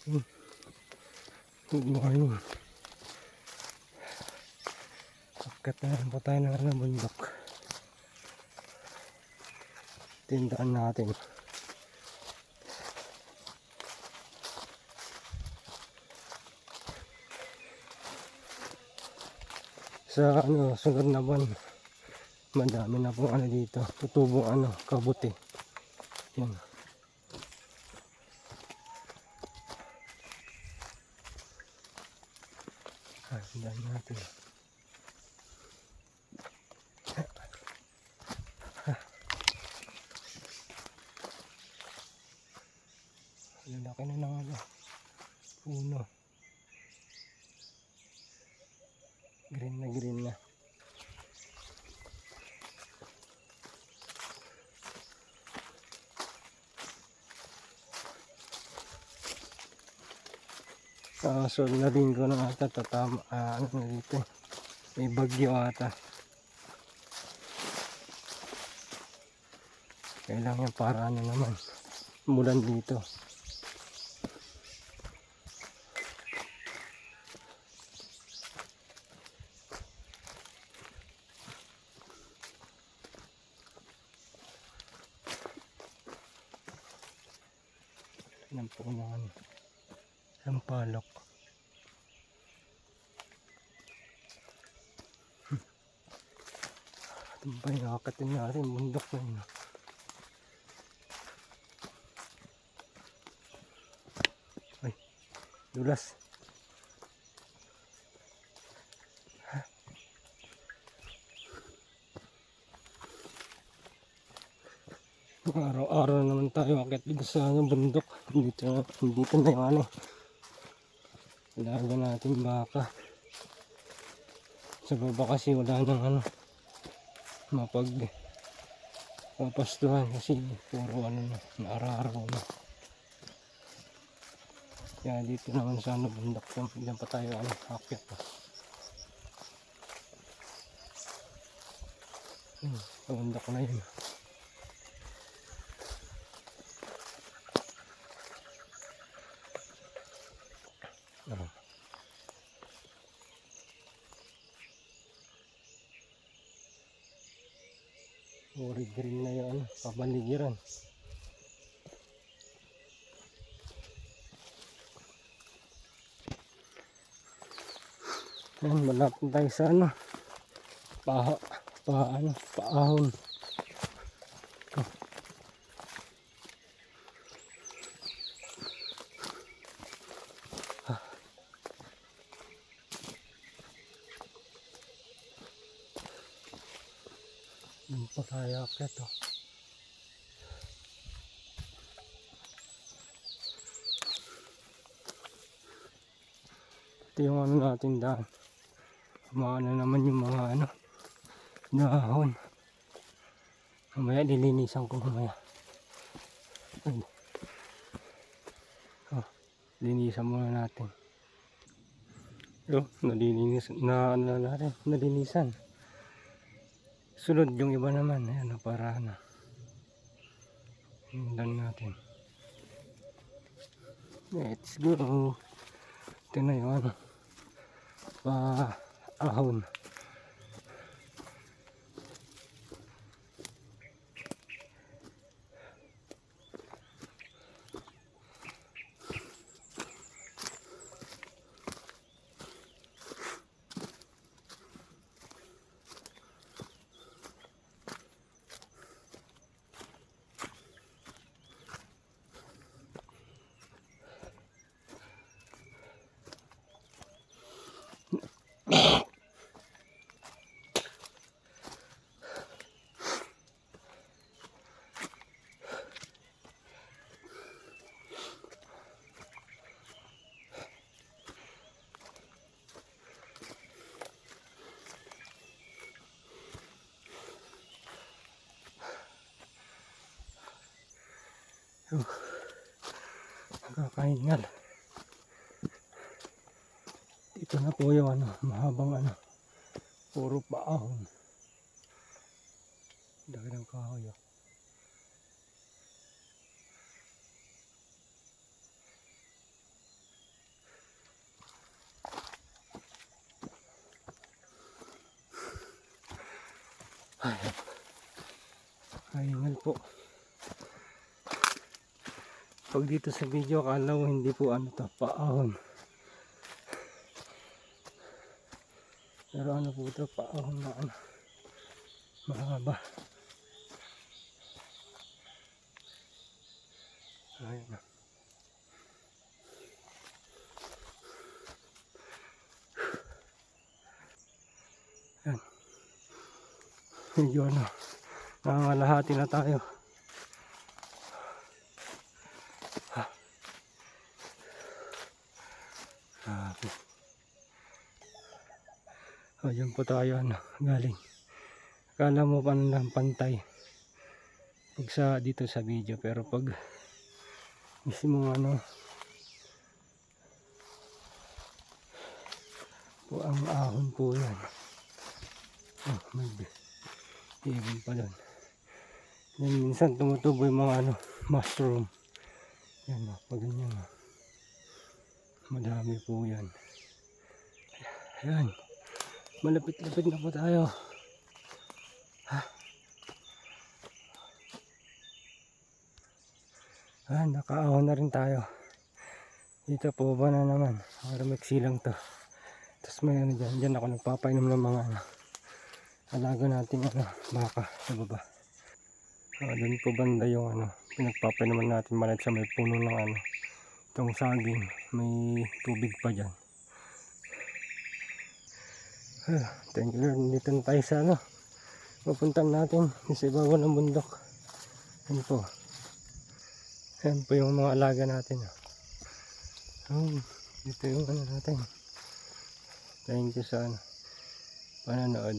Good morning. Akyat na rin po tayo ng bundok. Tindaan natin. Sa sunod na buwan, madami na po dito. Tutubong kabuti. Yan. Tindaan natin. Lalaki na ng puno. Green na green na. So na linggo na ata tatama na dito. May bagyo ata. Kailangan para naman umulan dito. Yan po naman sampalok. Tumpay nakakatin natin bundok na yun. Ay, dulas. Araw-araw naman tayo akit dito sa bundok. Dito na yung alaga natin baka. Sa baba kasi wala nang mapastuhan kasi puro naararaw na. Kaya dito naman sa bundok diyan pa tayo akit. Bundok na yun. Uri green na yun, pabaligiran. Yan, malapit tayo sa paahon. Yung pa tayo akit Ito yung natin daan. Maana naman yung mga dahon. Mamaya lilinisan ko mamaya. Linisan muna natin. Nalinisan. Sunod yung iba naman, ayan para hindan natin. Let's go. Ito na yung paahon. Nakakahingal. Ito na po yung mahabang puro paahon. Dami ng kahoy. Kaingal po. Pag dito sa video, akala ko hindi po ano to, paahon. Pero ano po ito, paahon na ano, mahaba. Ayun na. Yan. Medyo ano, nangangalahati na tayo. O, dyan po tayo ano, galing. Akala mo pa lang pantay pag sa dito sa video, pero pag mismo ano po ang ahon po yan. Oh, may ibon pa doon. Yan, minsan tumutubo yung mga ano, mushroom. Yan o, pag ganyan o. Madami po yan. Ayan. Malapit-lapit na po tayo. Ayan, nakaahon na rin tayo. Dito po ba na naman. Maramiksi lang to. Tapos may ano dyan. Dyan ako nagpapainom ng mga ano, alaga natin ano, baka sa baba. Doon po banda yung ano, pinagpapainuman natin malit sa may puno ng ano, itong saging. May tubig pa dyan. Thank you Lord. Dito na tayo sa ano, pupuntan natin sa ibabaw ng bundok. Yan po. Yan po yung mga alaga natin. Dito yung ano natin. Thank you sa ano, pananood.